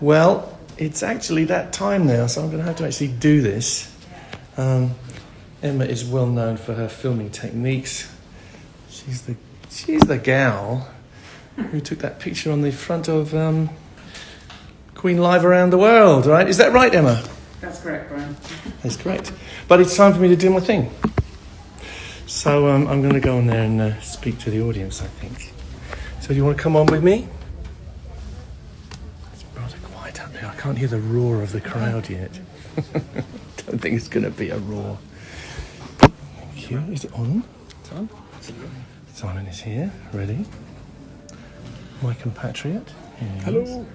Well, it's actually that time now, so I'm going to have to actually do this. Emma is well known for her filming techniques. She's the gal who took that picture on the front of Queen Live Around the World, right? Is that right, Emma? That's correct, Brian. That's correct. But it's time for me to do my thing. So I'm going to go on there and speak to the audience, I think. So do you want to come on with me? It's rather quiet out there. I can't hear the roar of the crowd yet. Don't think it's going to be a roar. Thank you. Is it on? It's on. Simon is here, ready. My compatriot. Hello.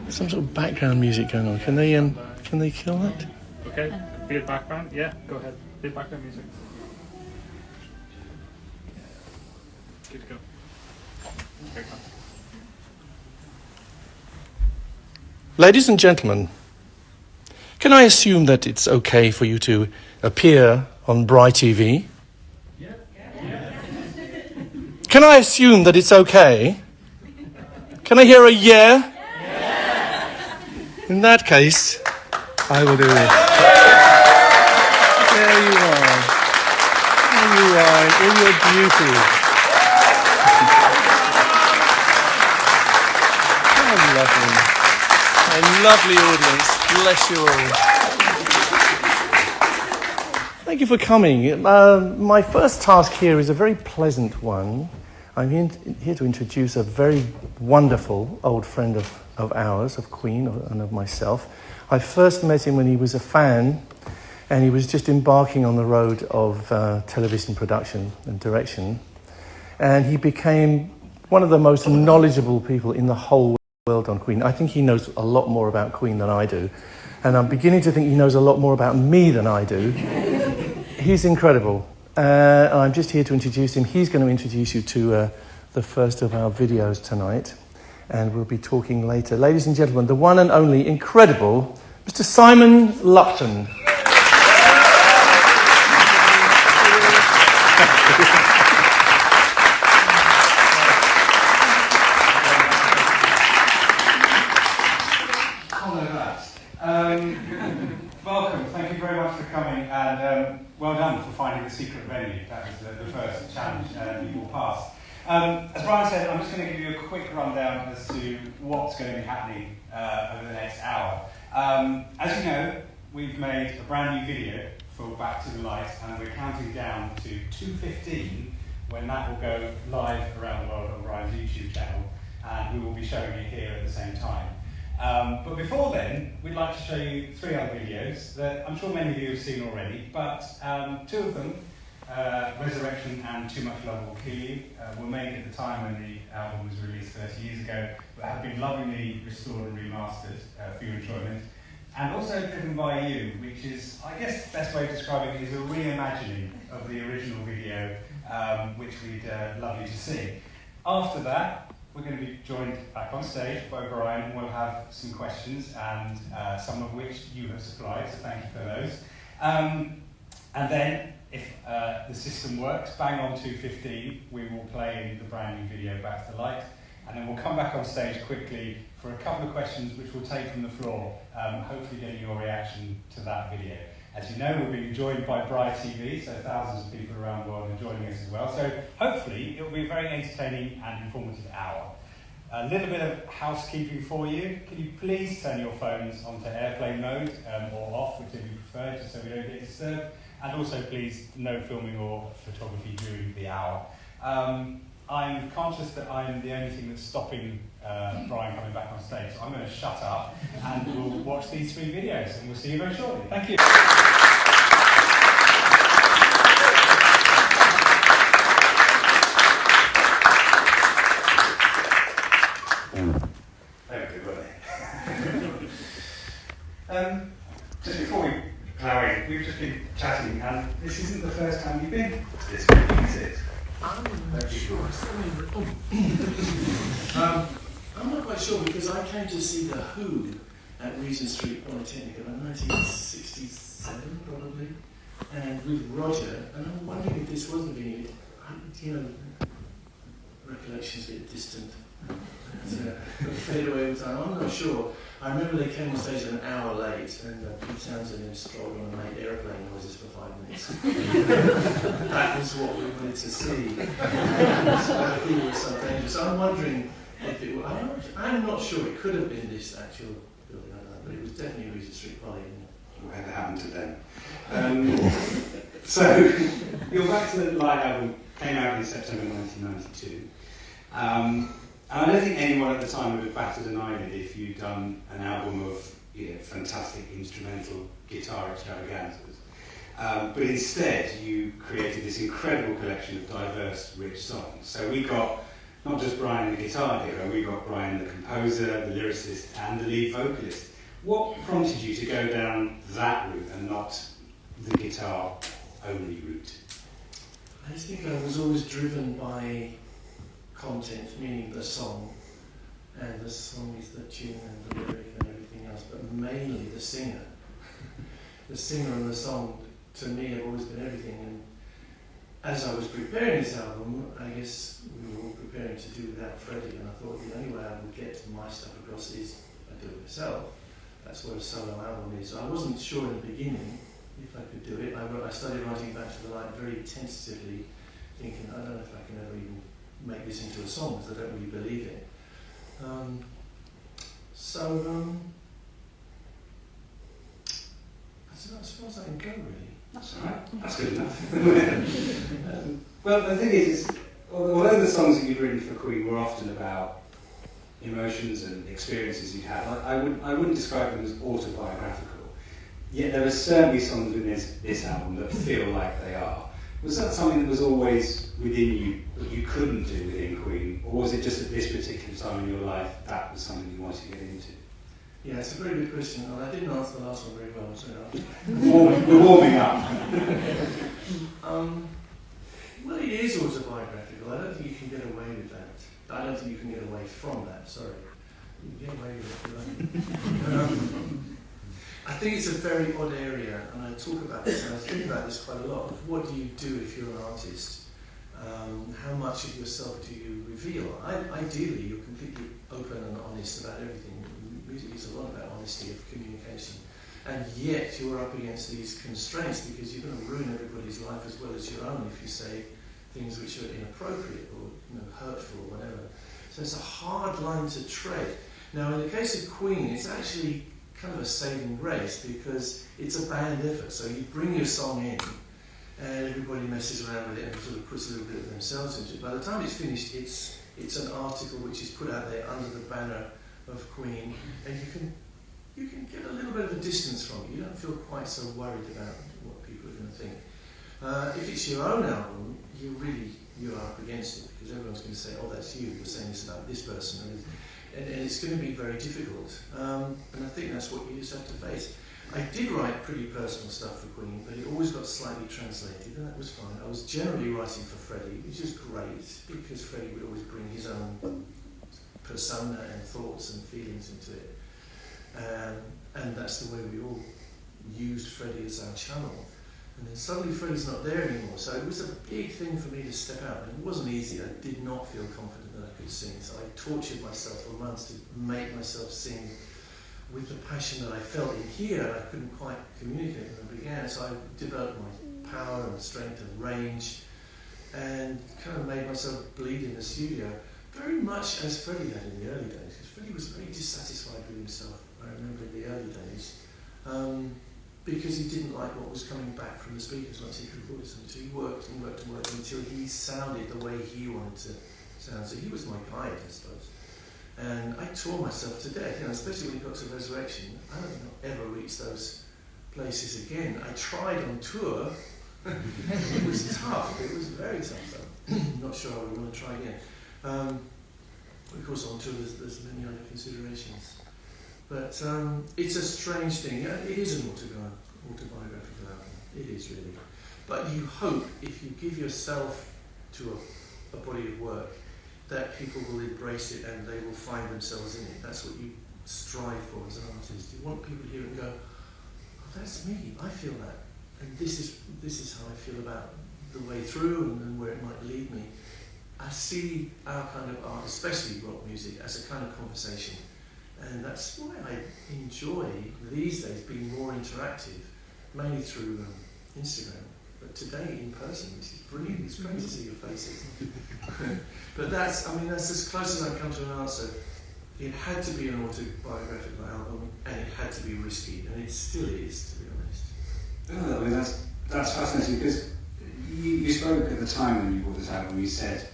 Some sort of background music going on. Can they kill that? Okay. Bit of background. Yeah. Go ahead. Bit of background music. Good to go. Okay, come. Ladies and gentlemen, can I assume that it's okay for you to appear on BriTV? Yeah. Can I assume that it's okay? Can I hear a yeah? In that case, I will do it. There you are. There you are, in your beauty. How lovely. A lovely audience. Bless you all. Thank you for coming. My first task here is a very pleasant one. I'm here to introduce a very wonderful old friend of ours, of Queen and of myself. I first met him when he was a fan and he was just embarking on the road of television production and direction. And he became one of the most knowledgeable people in the whole world on Queen. I think he knows a lot more about Queen than I do. And I'm beginning to think he knows a lot more about me than I do. He's incredible. I'm just here to introduce him. He's going to introduce you to the first of our videos tonight. And we'll be talking later. Ladies and gentlemen, the one and only incredible Mr. Simon Lutton. Welcome, thank you very much for coming, and well done for finding the secret venue. That was the first challenge you all passed. As Brian said, I'm just going to give you a quick rundown as to what's going to be happening over the next hour. As you know, we've made a brand new video for Back to the Light, and we're counting down to 2:15 when that will go live around the world on Brian's YouTube channel, and we will be showing it here at the same time. But before then, we'd like to show you 3 other videos that I'm sure many of you have seen already, but 2 of them, Resurrection and Too Much Love Will Kill You, were made at the time when the album was released 30 years ago, but have been lovingly restored and remastered for your enjoyment. And also driven by you, which is, I guess the best way of describing it is a reimagining of the original video, which we'd love you to see. After that, we're going to be joined back on stage by Brian, and we'll have some questions, and some of which you have supplied, so thank you for those. And then, if the system works, bang on 2:15, we will play the brand new video Back to Light, and then we'll come back on stage quickly for a couple of questions which we'll take from the floor, hopefully getting your reaction to that video. As you know, we're being joined by BriTV, so thousands of people around the world are joining us as well. So hopefully it will be a very entertaining and informative hour. A little bit of housekeeping for you. Can you please turn your phones onto airplane mode or off, whichever you prefer, just so we don't get disturbed. And also please no filming or photography during the hour. I'm conscious that I'm the only thing that's stopping Brian coming back on stage, so I'm going to shut up and we'll watch these 3 videos, and we'll see you very shortly. Thank you. Just before we plough in, we've just been chatting, and this isn't the first time you've been to this venue, is it? I'm not sure. I'm not quite sure, because I came to see The Who at Regent Street Polytechnic in 1967, probably, and with Roger, and I'm wondering if this wasn't being, recollections a bit distant. fade away with time. I'm not sure. I remember they came on stage an hour late, and Pete Townsend strolled on and made aeroplane noises for 5 minutes. That was what we wanted to see. So I think it was so dangerous. So I'm wondering if it was. I'm not sure. It could have been this actual building, I don't know, but it was definitely Regent Street Poly. Whatever happened to them? So, your Back to the Light album came out in September 1992. And I don't think anyone at the time would have batted an eyelid if you'd done an album of fantastic instrumental guitar extravaganzas. But instead, you created this incredible collection of diverse, rich songs. So we got not just Brian the guitar hero, we got Brian the composer, the lyricist, and the lead vocalist. What prompted you to go down that route and not the guitar-only route? I think I was always driven by content, meaning the song, and the song is the tune and the lyric and everything else, but mainly the singer. The singer and the song, to me, have always been everything. And as I was preparing this album, I guess we were all preparing to do without Freddie, and I thought the only way I would get my stuff across is I do it myself. That's what a solo album is. So I wasn't sure in the beginning if I could do it. I started writing Back to the Light very tentatively, thinking, I don't know if I can ever even make this into a song, because I don't really believe it. That's about as far as I can go, really. That's all right. That's good enough. Well, the thing is, although the songs that you've written for Queen were often about emotions and experiences you've had, I wouldn't describe them as autobiographical. Yet there are certainly songs within this album that feel like they are. Was that something that was always within you that you couldn't do within Queen, or was it just at this particular time in your life that was something you wanted to get into? Yeah, it's a very good question. Well, I didn't answer the last one very well, so We're warming up. Well, it is autobiographical. I don't think you can get away with that. I don't think you can get away from that, sorry. You can get away with it. I think it's a very odd area, and I talk about this, and I think about this quite a lot. What do you do if you're an artist? How much of yourself do you reveal? Ideally, you're completely open and honest about everything. Music is a lot about honesty of communication. And yet, you're up against these constraints because you're going to ruin everybody's life as well as your own if you say things which are inappropriate or hurtful or whatever. So it's a hard line to tread. Now, in the case of Queen, it's actually kind of a saving grace because it's a band effort. So you bring your song in, and everybody messes around with it and sort of puts a little bit of themselves into it. By the time it's finished, it's an article which is put out there under the banner of Queen, and you can get a little bit of a distance from it. You don't feel quite so worried about what people are going to think. If it's your own album, you are up against it because everyone's going to say, "Oh, that's you. You're saying this about this person," and it's going to be very difficult. And I think that's what you just have to face. I did write pretty personal stuff for Queen, but it always got slightly translated, and that was fine. I was generally writing for Freddie, which is great because Freddie would always bring his own persona and thoughts and feelings into it. And that's the way we all used Freddie as our channel. And then suddenly Freddie's not there anymore, so it was a big thing for me to step out. And it wasn't easy. I did not feel confident that I could sing, so I tortured myself for months to make myself sing with the passion that I felt in here. I couldn't quite communicate when I began, so I developed my power and strength and range and kind of made myself bleed in the studio, very much as Freddie had in the early days, because Freddie was very dissatisfied with himself, I remember in the early days, because he didn't like what was coming back from the speakers once he could voice them. So he worked and worked and worked until he sounded the way he wanted to sound. So he was my guide, I suppose. And I tore myself to death, especially when he got to Resurrection. I don't think I'll ever reach those places again. I tried on tour. It was tough. It was very tough, though. Not sure I would want to try again. Of course, on tour there's many other considerations. But it's a strange thing. It is an autobiographical album. It is really. But you hope, if you give yourself to a body of work, that people will embrace it and they will find themselves in it. That's what you strive for as an artist. You want people to hear it and go, "Oh, that's me. I feel that, and this is how I feel about the way through and where it might lead me." I see our kind of art, especially rock music, as a kind of conversation. And that's why I enjoy these days being more interactive, mainly through Instagram. But today in person, which is brilliant. It's great to see your faces. But that's as close as I've come to an answer. It had to be an autobiographical album, and it had to be risky, and it still is, to be honest. Oh, I mean, that's fascinating, because you spoke at the time when you bought this album. You said,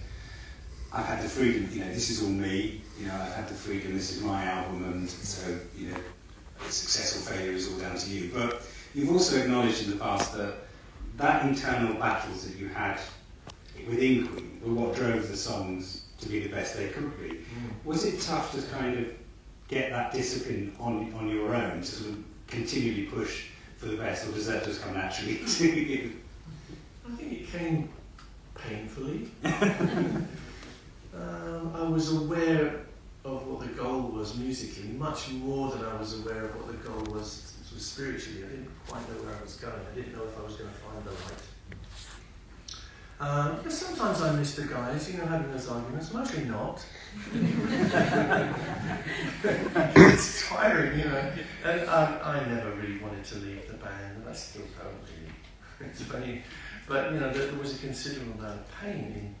"I've had the freedom. This is all me. I've had the freedom. This is my album, and so success or failure is all down to you." But you've also acknowledged in the past that internal battles that you had within Queen were what drove the songs to be the best they could be. Was it tough to kind of get that discipline on your own to sort of continually push for the best, or does that just come naturally to you? I think it came painfully. I was aware of what the goal was musically, much more than I was aware of what the goal was spiritually. I didn't quite know where I was going. I didn't know if I was going to find the light. Because sometimes I miss the guys, having those arguments. Mostly not. It's tiring, And I never really wanted to leave the band, and I still don't really. It's funny. But, there was a considerable amount of pain in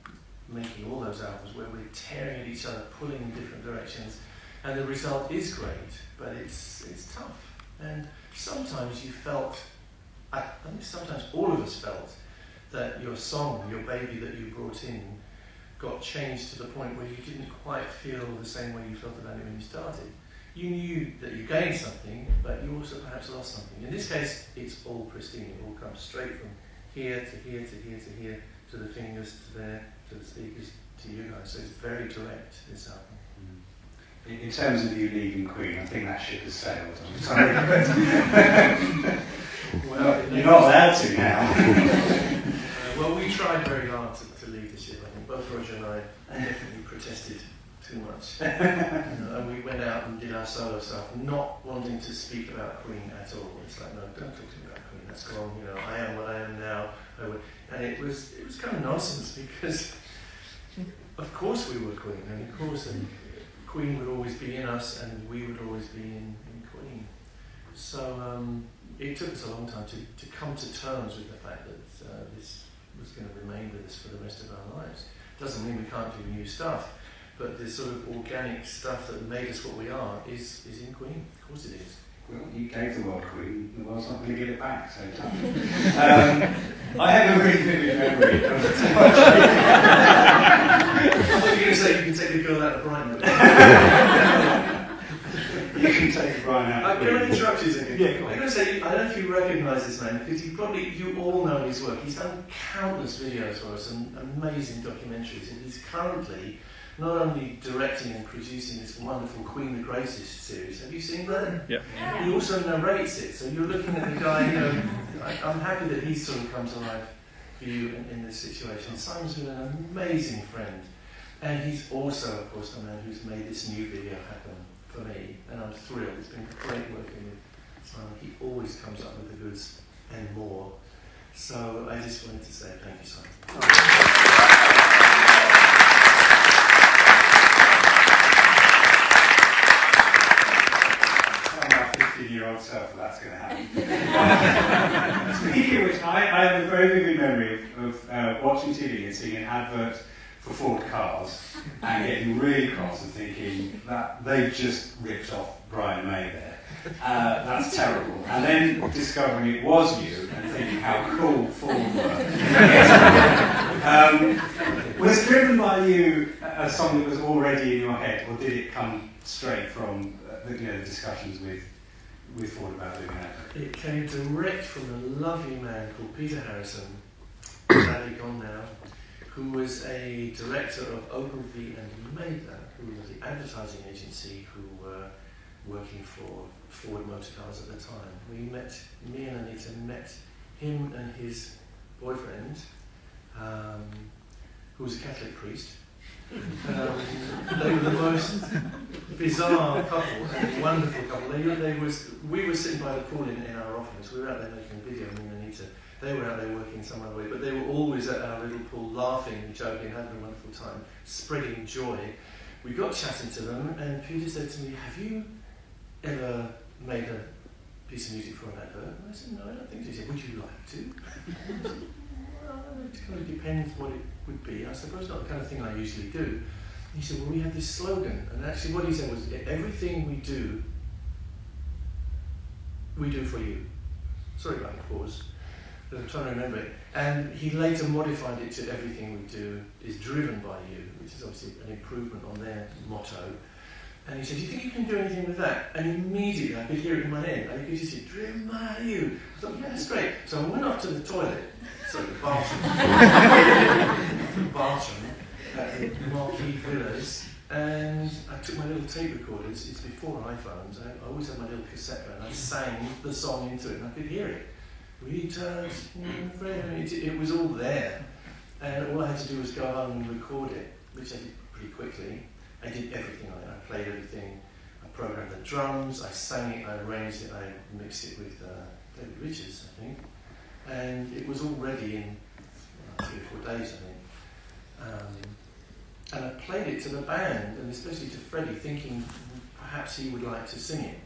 making all those albums where we're tearing at each other, pulling in different directions, and the result is great, but it's tough. And sometimes you felt, I think sometimes all of us felt, that your song, your baby that you brought in, got changed to the point where you didn't quite feel the same way you felt about it when you started. You knew that you gained something, but you also perhaps lost something. In this case, it's all pristine. It all comes straight from here to here to here to here, to the fingers, to there, to the speakers, to you guys. So it's very direct, this album. In terms of you leaving Queen, I think that ship has sailed. I'm sorry. Well, you're not allowed to now. Well, we tried very hard to leave the ship. I think both Roger and I definitely protested too much. And we went out and did our solo stuff, not wanting to speak about Queen at all. It's like, no, don't talk to me about Queen. That's gone. I am what I am now. And it was kind of nonsense, because of course we were Queen, and of course Queen would always be in us, and we would always be in Queen. So it took us a long time to come to terms with the fact that this was going to remain with us for the rest of our lives. Doesn't mean we can't do new stuff, but the sort of organic stuff that made us what we are is in Queen. Of course it is. Well, you gave the world Queen, the world's not going to give it back, so I have a really vivid memory of the time. I thought you were going to say you can take the girl out of Brighton. You can take Brian out. Can I interrupt you a second? Yeah, go on. I'm going to say, I don't know if you recognise this man, because you all know his work. He's done countless videos for us and amazing documentaries, and he's currently not only directing and producing this wonderful Queen the Greatest series. Have you seen that? Yeah. He also narrates it, so you're looking at the guy, I'm happy that he's sort of come to life for you in this situation. Simon's been an amazing friend, and he's also, of course, the man who's made this new video happen for me, and I'm thrilled. It's been great working with Simon. He always comes up with the goods and more. So I just wanted to say thank you, Simon. Tell my 15-year-old self that's going to happen. Speaking of which, I have a very vivid memory of watching TV and seeing an advert for Ford cars and getting really cross and thinking that they've just ripped off Brian May there. That's terrible. And then discovering it was you and thinking how cool Ford were. Was it driven by you a song that was already in your head, or did it come straight from the discussions with Ford about doing that? It came direct from a lovely man called Peter Harrison, sadly gone now, who was a director of Ogilvy and Mather, who was the advertising agency who were working for Ford Motor Cars at the time. Me and Anita met him and his boyfriend, who was a Catholic priest. They were the most bizarre couple, and wonderful couple. We were sitting by the pool in our office. We were out there making a video, me and Anita, They were out there working some other way, but they were always at our little pool laughing and joking, having a wonderful time, spreading joy. We got chatting to them, and Peter said to me, have you ever made a piece of music for an advert? And I said, no, I don't think so. He said, would you like to? I said, well, it kind of depends what it would be. I suppose not the kind of thing I usually do. He said, well, we have this slogan, and actually what he said was, everything we do for you. Sorry about the pause, but I'm trying to remember it. And he later modified it to everything we do is driven by you, which is obviously an improvement on their motto. And he said, do you think you can do anything with that? And immediately I could hear it in my head. I could just say, driven by you. I thought, yeah, that's great. So I went up to the toilet, sorry, the bathroom at the Marquee Villas, and I took my little tape recorders. It's before iPhones. I always had my little cassette and I sang the song into it, and I could hear it. We touched, it was all there, and all I had to do was go home and record it, which I did pretty quickly. I did everything on it. I played everything. I programmed the drums. I sang it. I arranged it. I mixed it with David Richards, I think, and it was all ready in 3 or 4 days, I think. And I played it to the band, and especially to Freddie, thinking perhaps he would like to sing it.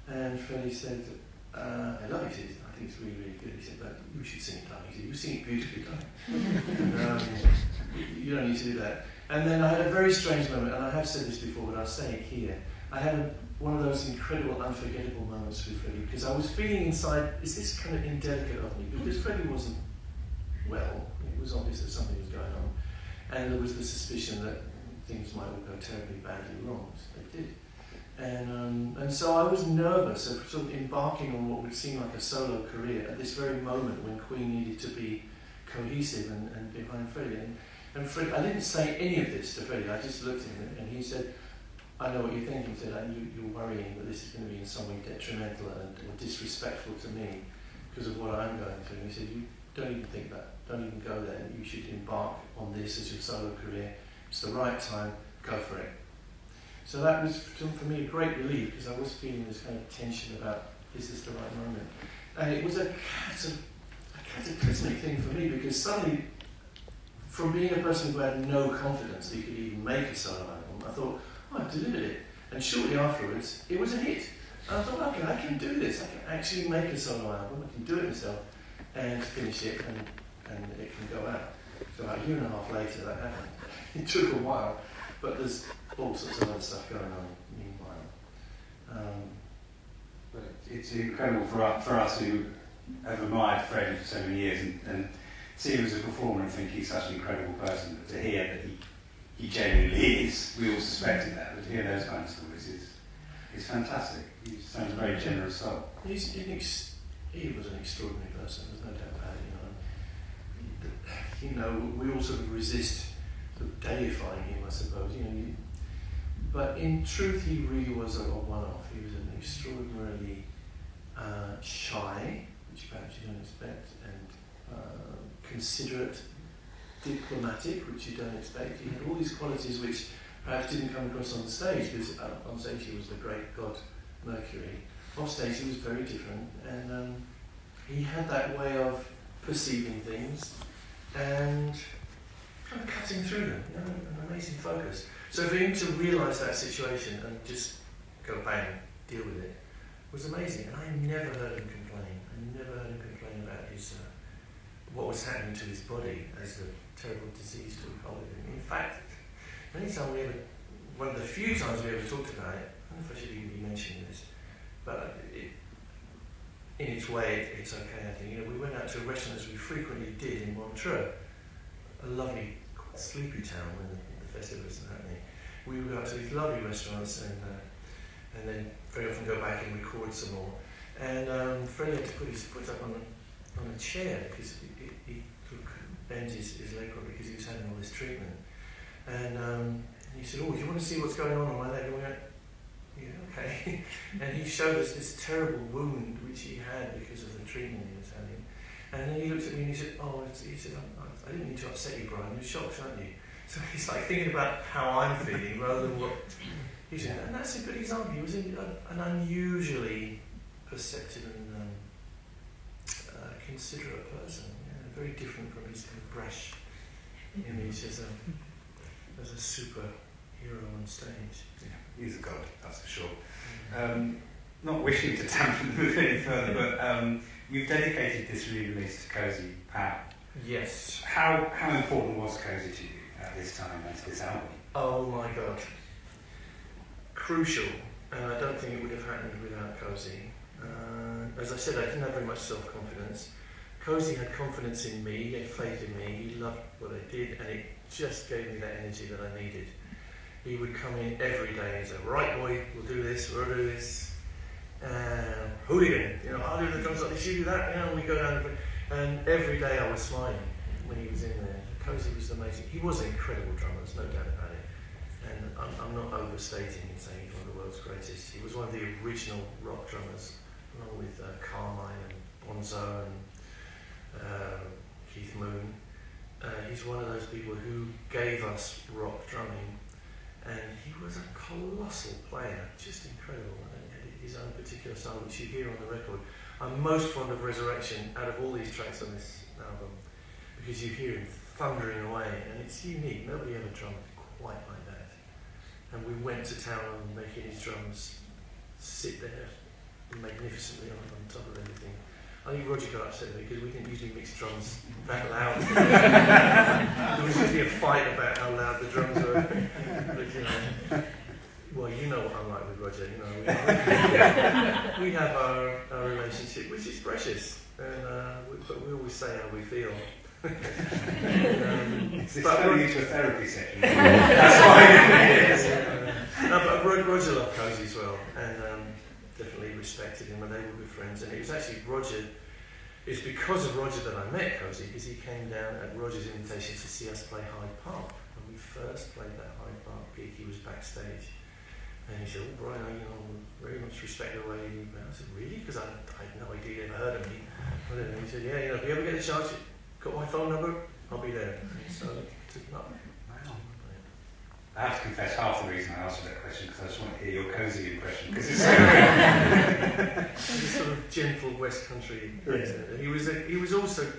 And Freddie said, I love it, I think it's really, really good. He said, but you should sing it, darling. He said, you sing it beautifully, darling. You don't need to do that. And then I had a very strange moment, and I have said this before, but I'll say it here. I had one of those incredible, unforgettable moments with Freddie, because I was feeling inside, is this kind of indelicate of me? Because Freddie wasn't well. It was obvious that something was going on. And there was the suspicion that things might all go terribly badly wrong, so they did. And so I was nervous of sort of embarking on what would seem like a solo career at this very moment when Queen needed to be cohesive and behind Freddie. And Freddie, I didn't say any of this to Freddie, I just looked at him and he said, I know what you're thinking. He said, you're worrying that this is going to be in some way detrimental or disrespectful to me because of what I'm going through. And he said, you don't even think that. Don't even go there. You should embark on this as your solo career. It's the right time. Go for it. So that was, for me, a great relief because I was feeling this kind of tension about, is this the right moment? And it was a cataclysmic thing for me because suddenly, from being a person who had no confidence that you could even make a solo album, I thought, oh, I've delivered it. And shortly afterwards, it was a hit. And I thought, okay, I can do this. I can actually make a solo album. I can do it myself and finish it and it can go out. So about a year and a half later that happened. It took a while, but there's all sorts of other stuff going on meanwhile. But it's incredible for us who have admired Freddie for so many years and see him as a performer and think he's such an incredible person, but to hear that he genuinely is, we all suspected that, but to hear those kind of stories is fantastic. He sounds a very generous soul. He was an extraordinary person, there's no doubt about it. You know, we all sort of resist sort of deifying him, I suppose. But in truth, he really was a one-off. He was an extraordinarily shy, which perhaps you don't expect, and considerate, diplomatic, which you don't expect. He had all these qualities which perhaps didn't come across on the stage, because on stage he was the great god Mercury. Off stage he was very different, and he had that way of perceiving things and kind of cutting through them, an amazing focus. So for him to realise that situation and just go bang, deal with it, was amazing. And I never heard him complain. I never heard him complain about his what was happening to his body as the terrible disease took hold of him. In fact, one of the few times we ever talked about it, I don't know if I should even be mentioning this, but in its way, it's okay, I think. We went out to a restaurant, as we frequently did in Montreux, a lovely, quite sleepy town when the festival isn't happening. We would go out to these lovely restaurants and then very often go back and record some more. And Freddie had to put his foot up on a chair because he couldn't bend his leg properly because he was having all this treatment. And he said, oh, do you want to see what's going on my leg? And we went, yeah, okay. And he showed us this terrible wound which he had because of the treatment he was having. And then he looked at me and he said, I didn't mean to upset you, Brian. You're shocked, aren't you? So he's like thinking about how I'm feeling rather than what he said. And that's a good example. He was an unusually perceptive and considerate person, very different from his kind of brash image as a superhero on stage. Yeah, he's a god, that's for sure. Not wishing to dampen the mood any further, but you've dedicated this re-release to Cozy Pat. Yes. How important was Cozy to you at this time and to this album? Oh my God. Crucial, and I don't think it would have happened without Cozy. As I said, I didn't have very much self-confidence. Cozy had confidence in me, he had faith in me, he loved what I did, and it just gave me that energy that I needed. He would come in every day and say, right boy, we'll do this, hooligan, I'll do the drums like this, you do that, we go down, and every day I was smiling when he was in there. Cozy was amazing. He was an incredible drummer, there's no doubt about it. And I'm not overstating in saying he's one of the world's greatest. He was one of the original rock drummers, along with Carmine and Bonzo and Keith Moon. He's one of those people who gave us rock drumming, and he was a colossal player, just incredible. And he had his own particular style, which you hear on the record. I'm most fond of Resurrection out of all these tracks on this album, because you hear him thundering away, and it's unique. Nobody ever drummed quite like that. And we went to town on making his drums sit there magnificently on top of everything. I think Roger got upset with me because we didn't usually mix drums that loud. There was usually a fight about how loud the drums were. But, well, you know what I'm like with Roger. We have our relationship, which is precious, and but we always say how we feel. It's turning into a therapy session. That's why it is. But Roger loved Cozy as well, and definitely respected him, and they were good friends. And it was actually it's because of Roger that I met Cozy, because he came down at Roger's invitation to see us play Hyde Park. When we first played that Hyde Park gig, he was backstage. And he said, "Oh, Brian, very much respect the way you play." I said, "Really?" Because I had no idea he'd ever heard of me. And he said, "Yeah, if you ever get a chance, got my phone number, I'll be there." So I took him up. Wow. I have to confess, half the reason I asked you that question because I just want to hear your Cozy impression, because it's so good. He's a sort of gentle West Country accent. And he was also a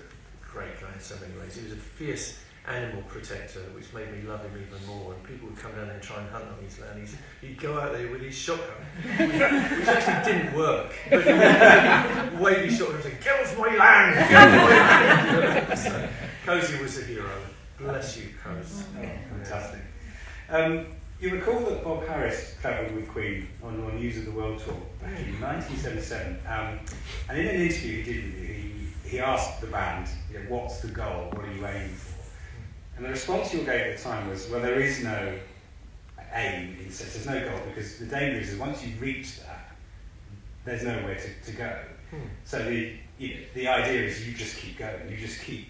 great guy in so many ways. He was a fierce animal protector, which made me love him even more. And people would come down and try and hunt on his land. He'd go out there with his shotgun, which actually didn't work. But he would wave his shotgun and say, "Get off my land! Get off my land!" So, Cozy was a hero. Bless you, Cozy. Fantastic. You recall that Bob Harris travelled with Queen on News of the World tour back in 1977, and in an interview he did with you, he asked the band, "What's the goal? What are you aiming for?" And the response you gave at the time was, "Well, there is no aim, in sense, there's no goal, because the danger is once you've reached that, there's nowhere to go." So the idea is you just keep going, you just keep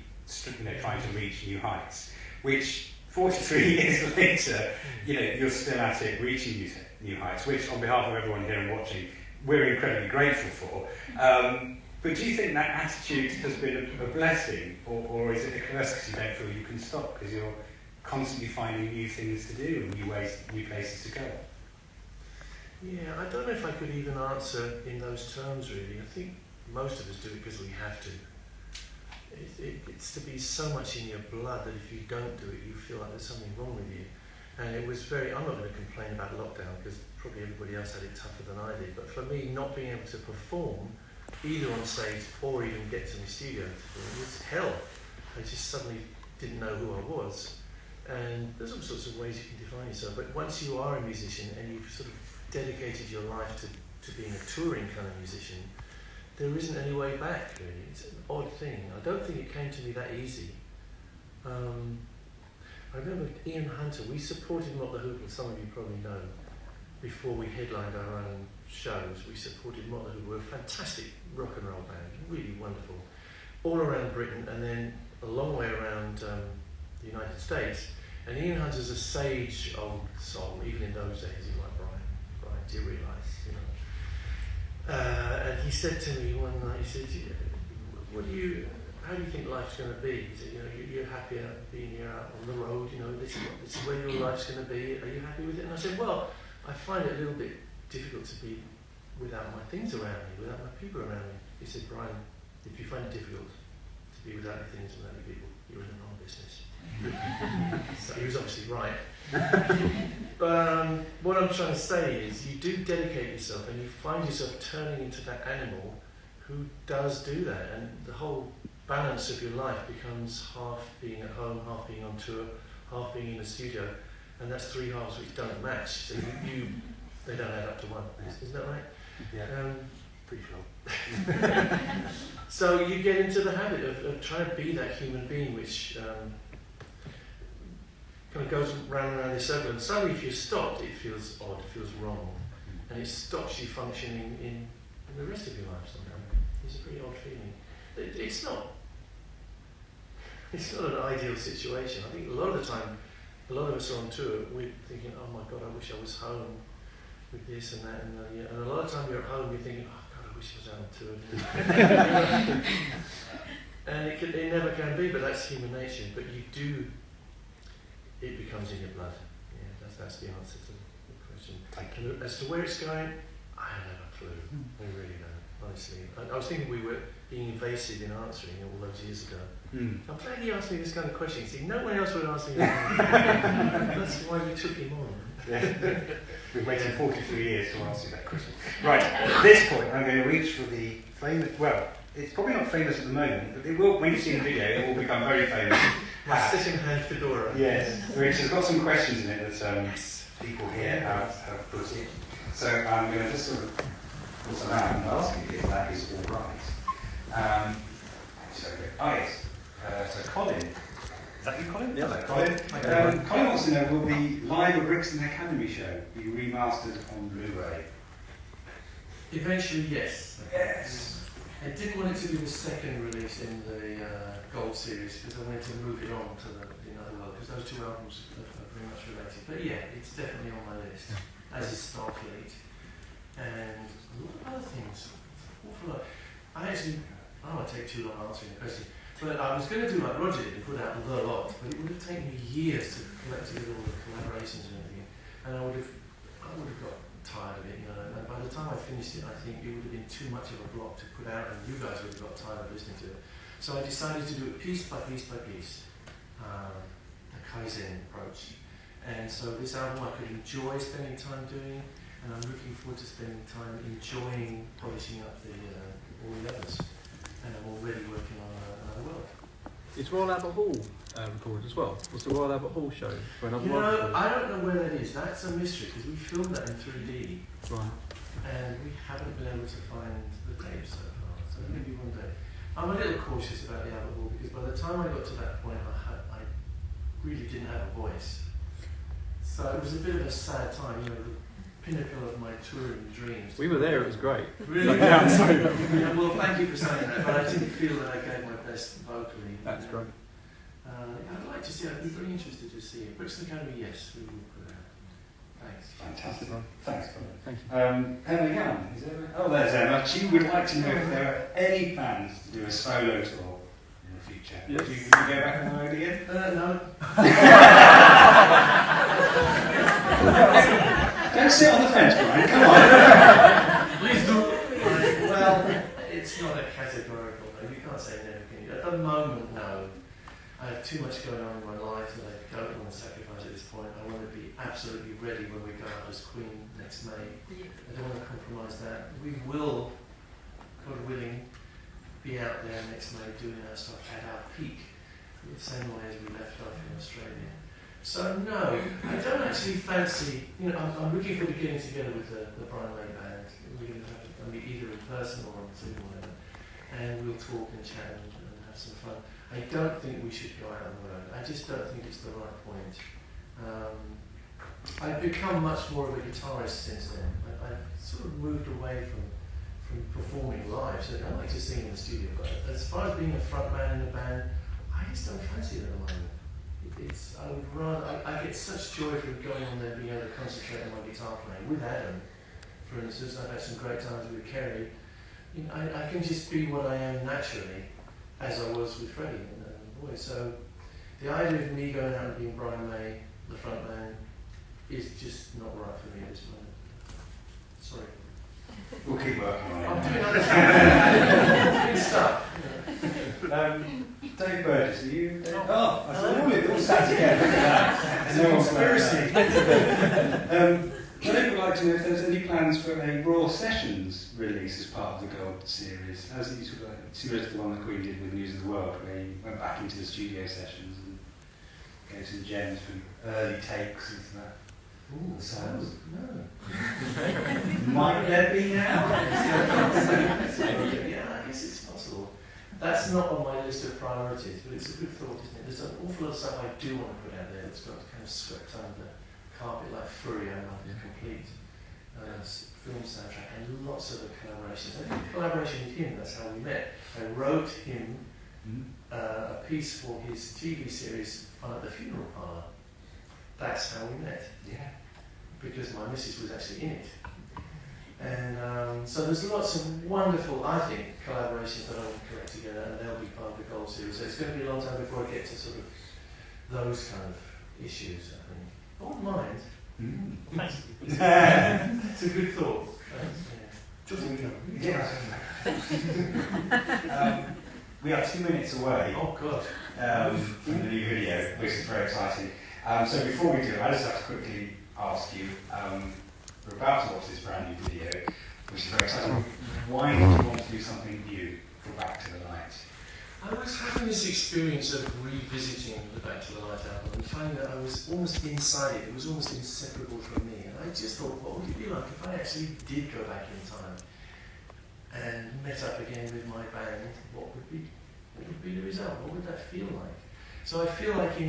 trying to reach new heights, which 43 years later, you're still at it, reaching new heights, which on behalf of everyone here and watching, we're incredibly grateful for. But do you think that attitude has been a blessing, or is it a curse because you don't feel you can stop, because you're constantly finding new things to do and new places to go? Yeah, I don't know if I could even answer in those terms, really. I think most of us do it because we have to. It's to be so much in your blood that if you don't do it, you feel like there's something wrong with you. And it was I'm not going to complain about lockdown, because probably everybody else had it tougher than I did, but for me, not being able to perform, either on stage or even get to the studio, it was hell. I just suddenly didn't know who I was. And there's all sorts of ways you can define yourself, but once you are a musician and you've sort of dedicated your life to being a touring kind of musician, there isn't any way back, really. It's an odd thing. I don't think it came to me that easy. I remember Ian Hunter, we supported Not the Hoople, some of you probably know, before we headlined our own shows. We supported Not the Hoople, we're a fantastic rock and roll band, really wonderful, all around Britain and then a long way around the United States. And Ian Hunter's a sage old soul, even in those days. He's like, Brian, do you realise, and he said to me one night, he said, how do you think life's going to be? He said, you're happy out being here out on the road, this is where your life's going to be, are you happy with it? And I said, well, I find it a little bit difficult to be without my things around me, without my people around me. He said, Brian, if you find it difficult to be without anything and without people, you're in the wrong business. So he was obviously right. But what I'm trying to say is you do dedicate yourself and you find yourself turning into that animal who does do that, and the whole balance of your life becomes half being at home, half being on tour, half being in the studio, and that's three halves which don't match. So they don't add up to one. Isn't that right? Yeah. Pretty sure. So you get into the habit of trying to be that human being which kind of goes round and round this circle, and suddenly if you're stopped, it feels odd, it feels wrong, and it stops you functioning in the rest of your life somehow. It's a pretty odd feeling. It's not an ideal situation. I think a lot of the time, a lot of us are on tour, we're thinking, oh my God, I wish I was home with this and that, and a lot of the time you're at home, you're thinking, oh God, I wish I was out on tour. And it never can be, but that's human nature. But it becomes in your blood. Yeah, that's the answer to the question. And as to where it's going, I have a clue. I really don't, honestly. I was thinking we were being invasive in answering all those years ago. I'm glad you asked me this kind of question. See, no one else would answer you. That's why we took him on. Yeah. We've waited 43 years to answer that question. Right, at this point, I'm going to reach for the famous, well, it's probably not famous at the moment, but it will, when you see the video, it will become very famous. My sitting hand fedora. Yes, which has got some questions in it that people here have put in. So I'm going to just sort of put some out and ask you if that is all right. Yes. So Colin. Is that you, Colin? Yeah. Colin. Colin wants to know, will the Live at Brixton Academy show be remastered on Blu-ray? Eventually, yes. Yes. I did want it to be the second release in the Gold series because I wanted to move it on to the other world, because those two albums are very much related. But yeah, it's definitely on my list, as is Starfleet and a lot of other things. An awful lot. I don't want to take too long answering the question, but I was going to do like Roger did and put out the lot, but it would have taken me years to collect together all the collaborations and everything, and I would have got tired of it, and by the time I finished it, I think it would have been too much of a block to put out, and you guys would have got tired of listening to it. So I decided to do it piece by piece by piece, a Kaizen approach. And so this album I could enjoy spending time doing, and I'm looking forward to spending time enjoying polishing up all the others. And I'm already working on another world. Is Royal Albert Hall recorded as well? Was the Royal Albert Hall show for another world? I don't know where that is. That's a mystery because we filmed that in 3D. Right. And we haven't been able to find the tapes so far. So maybe one day. I'm a little cautious about the Albert Hall because by the time I got to that point, I really didn't have a voice. So it was a bit of a sad time, the pinnacle of my touring dreams. We were there, it was great. Really? Yeah, I'm sorry. Yeah, well, thank you for saying that, but I didn't feel that I gave my best vocally. That's great. I'd like to see it. I'd be very interested to see it. Brixton Academy, yes, we will put it out. Thanks. Fantastic. Thanks, Colin. Thank you. Emma Young. Is Emma? Oh, there's Emma. She would like to know if there are any plans to do a solo tour in the future. Yes. Would you go back on the road again? No. Don't sit on the fence, Brian. Come on. Please do. Well, it's not a categorical no. You can't say never, can you? At the moment, no. I have too much going on in my life that I don't want to sacrifice at this point. I want to be absolutely ready when we go out as Queen next May. I don't want to compromise that. We will, God willing, be out there next May doing our stuff at our peak, the same way as we left off in Australia. So no, I don't actually fancy, I'm looking forward to getting together with the Brian May band. We're going to have to meet either in person or on Zoom or whatever, and we'll talk and chat and have some fun. I don't think we should go out on the road. I just don't think it's the right point. I've become much more of a guitarist since then. I've sort of moved away from performing live, so I like to sing in the studio, but as far as being a front man in a band, I just don't fancy it at the moment. I get such joy from going on there, being able to concentrate on my guitar playing. With Adam, for instance, I've had some great times with Kerry. I can just be what I am naturally, as I was with Freddie and the boys. So the idea of me going out and being Brian May, the front man, is just not right for me at this moment. Sorry. We'll keep working on it. I'm doing other stuff. stuff. Dave Burgess, are you? Oh, I said, it all sat together. Look at that. It's a conspiracy. Dave would like to know if there's any plans for a Raw Sessions release as part of the Gold series, as you sort of similar to the one that Queen did with News of the World, where you went back into the studio sessions and gave some gems from early takes into that. Ooh, the sounds. No. Might there be now? Yeah, I guess it's possible. That's not on my list of priorities, but it's a good thought, isn't it? There's an awful lot of stuff I do want to put out there that's got kind of swept under the carpet, like Furia, my complete film soundtrack, and lots of the collaborations. I think the collaboration with him, that's how we met. I wrote him a piece for his TV series Fun at the Funeral Parlour. That's how we met. Yeah. Because my missus was actually in it. And so there's lots of wonderful, I think, collaborations that I want to collect together, and they'll be part of the Gold series. So it's going to be a long time before I get to sort of those kind of issues, I think. I wouldn't mind. It's a good thought. We are 2 minutes away Oh, God. from the new video, which is very exciting. So before we do it, I just have to quickly ask you, we're about to watch this brand new video, which is very exciting. Why did you want to do something new for Back to the Light? I was having this experience of revisiting the Back to the Light album and finding that I was almost inside it. It was almost inseparable from me. And I just thought, what would it be like if I actually did go back in time and met up again with my band? What would be the result? What would that feel like? So I feel like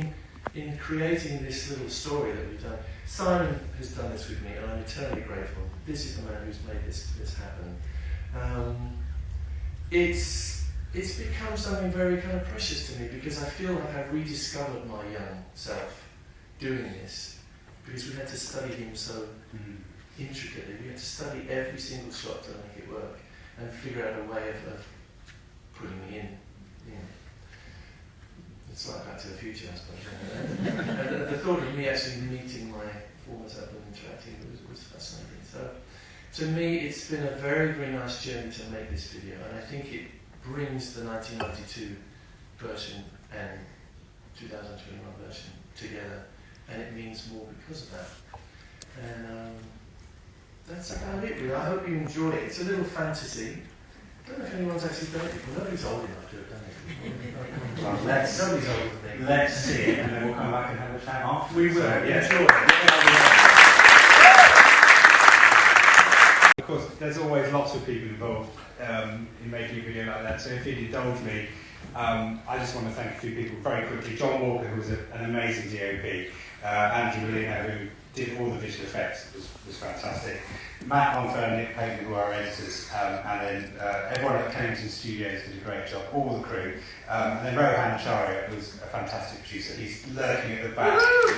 in creating this little story that we've done, Simon has done this with me, and I'm eternally grateful. This is the man who's made this happen. It's become something very kind of precious to me, because I feel like I've rediscovered my young self doing this, because we had to study him so intricately. We had to study every single shot to make it work and figure out a way of putting me in. It's like Back to the Future, I suppose. And the thought of me actually meeting my former self and interacting was fascinating. So, to me, it's been a very, very nice journey to make this video, and I think it brings the 1992 version and 2021 version together, and it means more because of that. And that's about it, really. I hope you enjoy it. It's a little fantasy. I don't know if anyone's actually done it before. Nobody's old enough to have done it before. Well, Nobody's older than me. let's see it, and then we'll come back and have a chat after. We will, So, yeah. Sure. Of course, there's always lots of people involved in making a video like that, so if you'd indulge me, I just want to thank a few people very quickly. John Walker, who was an amazing DOP, Andrew Molina, who did all the visual effects, was fantastic. Matt Onfer and Nick Payton, who are our editors, and then everyone at Kennington Studios did a great job, all the crew. And then Rohan Acharya was a fantastic producer. He's lurking at the back. Lots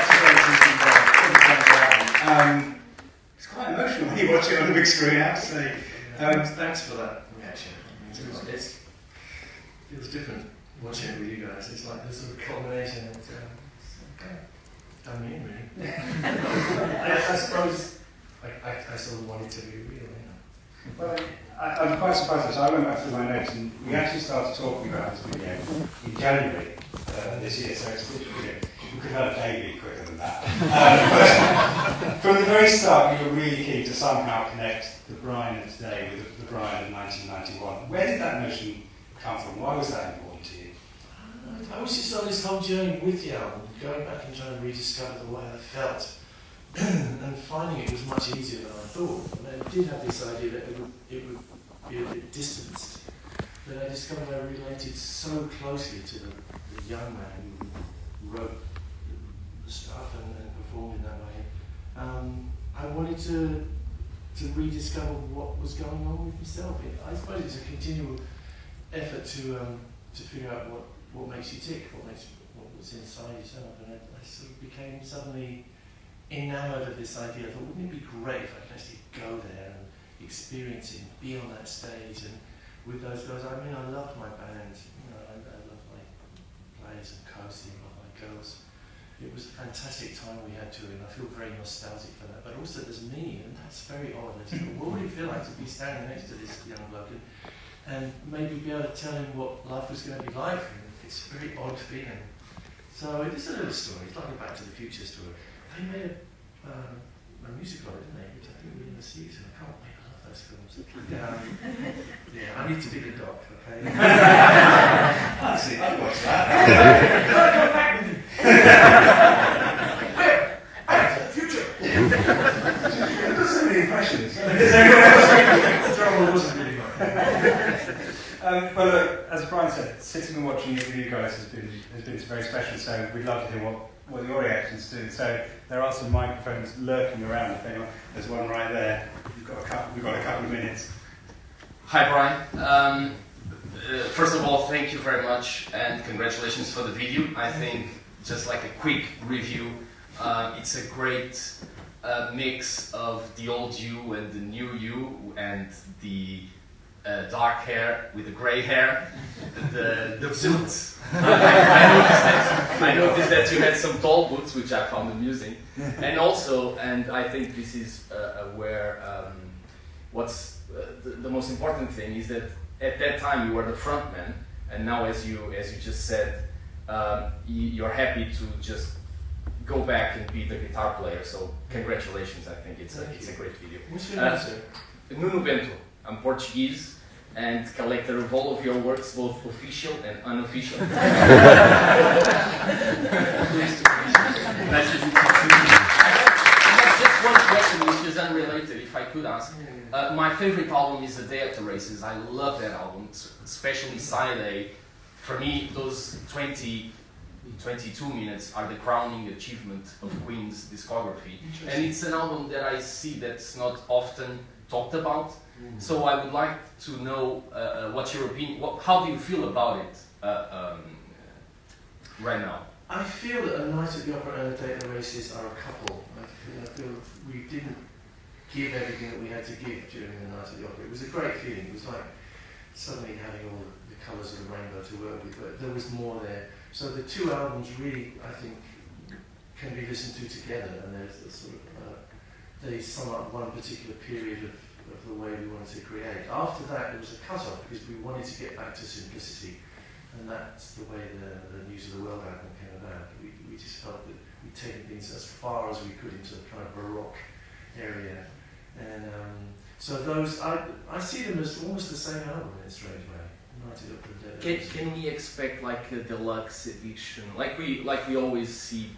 of great people. It's quite emotional when you watch it on the big screen, I have to say. Thanks for that reaction. It feels different watching it with you guys. It's like this sort of culmination. It's okay. Done me in, really. I suppose I sort of want it to be real, Well, I'm quite surprised. So I went back through my notes, and we actually started talking about this video in January this year. So it's we could have had a baby quicker than that. But from the very start, you were really keen to somehow connect the Brian of today with the Brian of 1991. Where did that notion come from? Why was that important to you? I was just on this whole journey with the album, going back and trying to rediscover the way I felt, and finding it was much easier than I thought. And I did have this idea that it would be a bit distanced, but I discovered I related so closely to the young man who wrote the stuff and performed in that way. I wanted to rediscover what was going on with myself. I suppose it's a continual effort to figure out what makes you tick, what's inside yourself. And I sort of became suddenly enamoured of this idea. I thought, wouldn't it be great if I could actually go there and experience it, be on that stage, and with those guys. I mean, I loved my band. I love my players and Coasty, I love my girls. it was a fantastic time we had touring. I feel very nostalgic for that. But also there's me, and that's very odd. What would it feel like to be standing next to this young bloke and maybe be able to tell him what life was going to be like? It's a very odd feeling. So it is a little story. It's like a Back to the Future story. They made a musical of it, didn't they? Which I think we didn't see, so I can't wait. I love those films. Yeah, I need to be the doc, okay? That's it, I've watched that. Come back with you. Back to the Future. There's so many impressions. The drama wasn't really good. Well, look, as Brian said, sitting and watching it with you guys has been very special. So we'd love to hear what your reactions do. So there are some microphones lurking around. If anyone, there's one right there. We've got a couple of minutes. Hi, Brian. First of all, thank you very much and congratulations for the video. I think just like a quick review, it's a great mix of the old you and the new you, and the dark hair with the grey hair, the boots. I noticed that you had some tall boots, which I found amusing. And also, and I think this is where what's the most important thing is that at that time you were the front man, and now, as you just said, you're happy to just go back and be the guitar player. So congratulations! I think it's a great video. What's your name, sir? Nuno Bento. I'm Portuguese and collector of all of your works, both official and unofficial. Nice to meet you. I have just one question which is unrelated, if I could ask. My favorite album is A Day at the Races. I love that album, especially Side A. For me, those 22 minutes are the crowning achievement of Queen's discography. And it's an album that I see that's not often talked about. So I would like to know what's your opinion. How do you feel about it right now? I feel that A Night at the Opera and A Day at the Races are a couple. I feel we didn't give everything that we had to give during The Night at the Opera. It was a great feeling. It was like suddenly having all the colours of the rainbow to work with, but there was more there. So the two albums really, I think, can be listened to together, and there's a sort of they sum up one particular period of the way we wanted to create. After that, there was a cut-off because we wanted to get back to simplicity, and that's the way the News of the World album came about. We just felt that we'd taken things as far as we could into a kind of Baroque area, and so those I see them as almost the same album in a strange way. Can we expect like a deluxe edition, like we always see?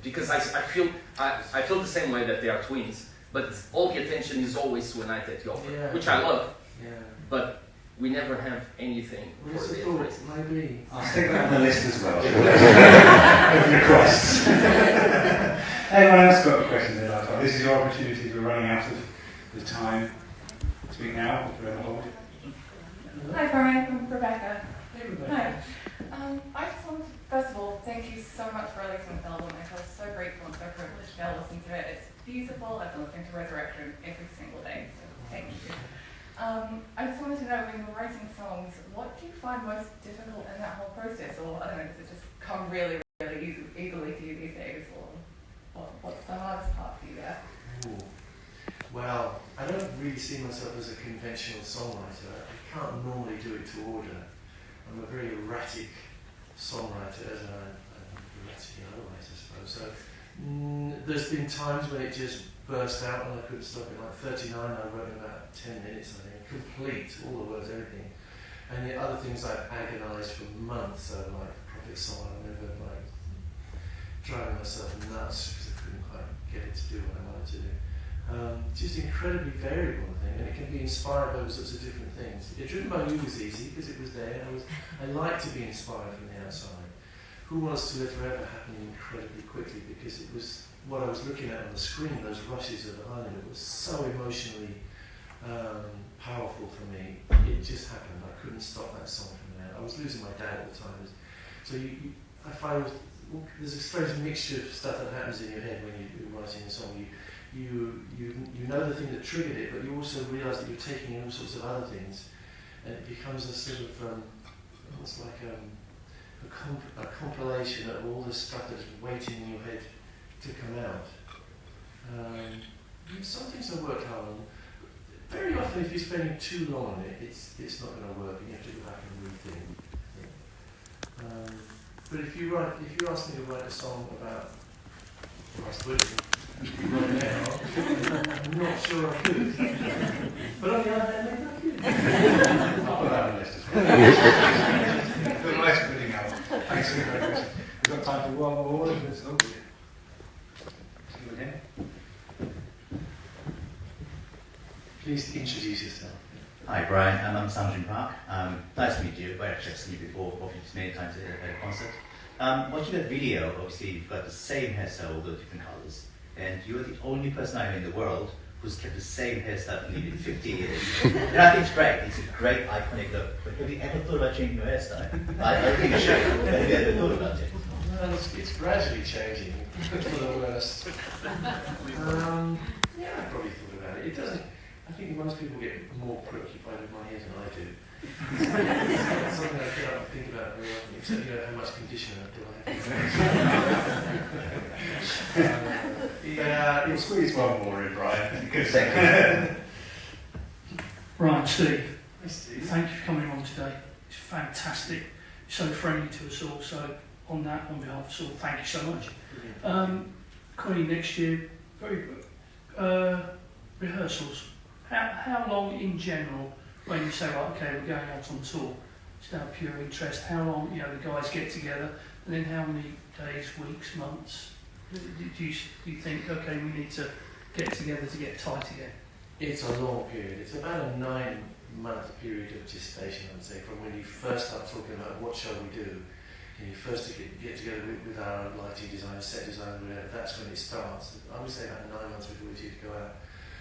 Because I feel the same way that they are twins, but all the attention is always to A Night at the Opera, which I love. Yeah. But we never have anything for the race. Maybe. I'll stick that on the list as well. Open across. Anyone else got a question they'd like to ask? This is your opportunity. We're running out of the time. Speak now, or forever hold. Hi Brian, I'm Rebecca. Hey, Rebecca. Hi. I just want to, first of all, thank you so much for releasing this album. I feel so grateful and so privileged to be able to listen to it. It's beautiful. I've been listening to Resurrection every single day, so thank you. I just wanted to know, when you're writing songs, what do you find most difficult in that whole process? Or, I don't know, does it just come really, really easily to you these days? Or what's the hardest part for you there? Ooh. Well, I don't really see myself as a conventional songwriter. I can't normally do it to order. I'm a very erratic songwriter, as an erratic writer, I suppose. So there's been times when it just burst out and I couldn't stop it. Like 39, I wrote in about 10 minutes, I think, complete, all the words, everything. And the other things I've agonised for months, so like Prophet Song, I remember like driving myself nuts because I couldn't quite get it to do what I wanted to do. Just incredibly variable, I think, and it can be inspired by all sorts of different things. Driven by You was easy because it was there. I like to be inspired from the outside. Who Wants to Live Forever happened incredibly quickly because it was what I was looking at on the screen, those rushes of the island. It was so emotionally powerful for me. It just happened. I couldn't stop that song from there. I was losing my dad at the time. So I find there's a strange mixture of stuff that happens in your head when you're writing a song. You know the thing that triggered it, but you also realise that you're taking in all sorts of other things, and it becomes a sort of almost like a compilation of all the stuff that's waiting in your head to come out. Some things I worked hard on. Very often, if you're spending too long on it, it's not going to work, and you have to go back and rethink. But if you ask me to write a song about Christ Whitman right now, I'm not sure I could. But on the other hand, maybe I could. I'll put that on the list as well. Good nice putting out. Thanks for the question. We've got time for one more. Let's go. See you again. Please introduce yourself. Hi Brian, I'm Samjin Park. Nice to meet you. I've actually seen you before, many times at a concert. Watching that video, obviously you've got the same hairstyle, although different colours. And you're the only person I know in the world who's kept the same hairstyle for nearly 50 years. And I think it's great. It's a great, iconic look. But have you ever thought about changing your hairstyle? I don't think you should. Have you ever thought about it? Well, it's gradually changing for the worst. Yeah, I probably thought about it. It doesn't. I think most people get more preoccupied with my hair than I do. It's not something I get up and think about very often, except how much conditioner do I have. Yeah, We'll squeeze one more in, Brian. Brian, Steve, Hi, Steve. thank you for coming on today. It's fantastic. You're so friendly to us all. So on that, on behalf of us all, thank you so much. Queen next year, very rehearsals. How long in general, when you say, right, okay, we're going out on tour, it's now pure interest, how long, the guys get together, and then how many days, weeks, months, do you think, okay, we need to get together to get tight again? It's a long period. It's about a 9-month period of gestation, I would say, from when you first start talking about what shall we do, and you first get together with our lighting designer, set designer, whatever, that's when it starts. I would say about 9 months before we're due to go out.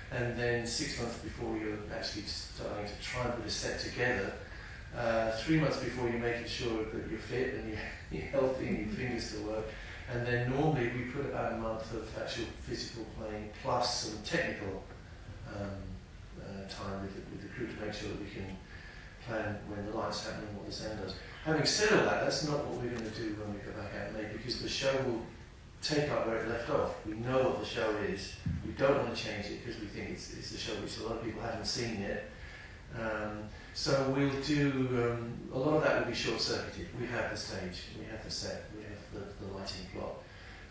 And then 6 months before you're actually starting to try and put a set together, 3 months before you're making sure that you're fit and you're healthy and your fingers still work, and then normally we put about a month of actual physical playing plus some technical time with the crew to make sure that we can plan when the light's happening, what the sound does. Having said all that, that's not what we're going to do when we go back out in May, because the show will take up where it left off. We know what the show is. We don't want to change it because we think it's a show which a lot of people haven't seen yet. So we'll do, a lot of that will be short-circuited. We have the stage, we have the set, we have the lighting plot,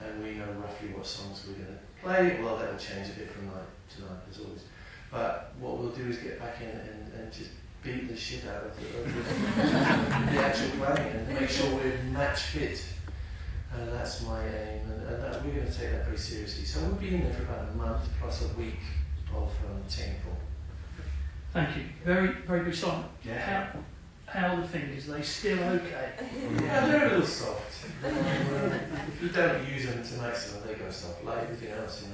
and we know roughly what songs we're going to play. Well, that will change a bit from night to night, as always. But what we'll do is get back in and just beat the shit out of the actual playing and make sure we're match fit. That's my aim, and we're going to take that very seriously. So we'll be in there for about a month plus a week of technical. Thank you. Very, very good song. Yeah. How are the fingers? Are they still okay? Yeah, they're a little soft. If you don't use them to make some, they go soft, like everything else,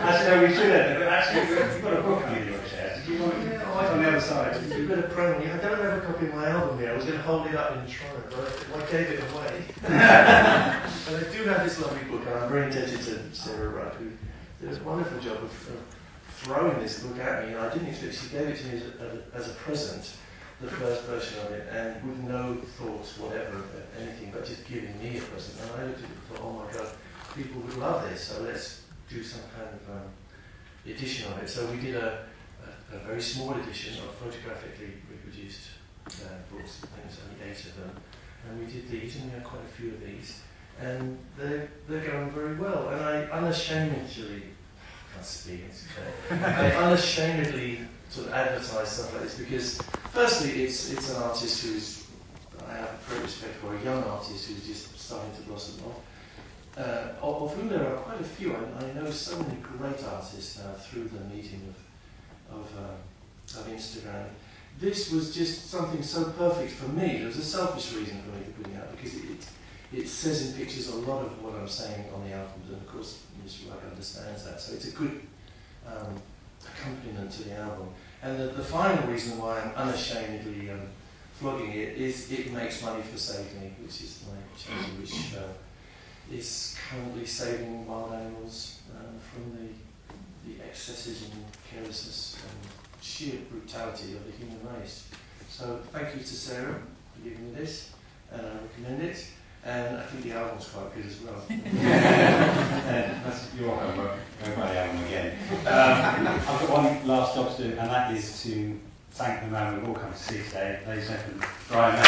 Actually, no, we should have. But actually, we've got a book on your chairs. Did you want to? Yeah, On the other side. You've got a promo. I don't have a copy of my album here. I was going to hold it up in triumph, but I gave it away. But I do have this lovely book, and I'm very indebted to Sarah Rudd, who did a wonderful job of throwing this book at me. And I didn't expect she gave it to me as a present, the first version of it, and with no thoughts whatever of anything, but just giving me a present. And I looked at it and thought, oh my God, people would love this, so let's do some kind of edition of it. So we did a very small edition of photographically reproduced books. I think there's only 8 of them, and we did these, and we have quite a few of these, and they're going very well. And I unashamedly, I can't speak, I unashamedly sort of advertise stuff like this because, firstly, it's an artist who's, I have a great respect for, a young artist who's just starting to blossom off. Of whom there are quite a few. I know so many great artists now through the medium of Instagram. This was just something so perfect for me. There was a selfish reason for me to put it out because it says in pictures a lot of what I'm saying on the album, and of course Mr. Rudd understands that. So it's a good accompaniment to the album. And the final reason why I'm unashamedly flogging it is it makes money for Save Me, which is my charity, which is currently saving wild animals from the excesses and carelessness and sheer brutality of the human race. So thank you to Sarah for giving me this, and I recommend it. And I think the album's quite good as well. That's your homework. Go buy the album again. I've got one last job to do, and that is to thank the man we've all come to see today, ladies and gentlemen, Brian.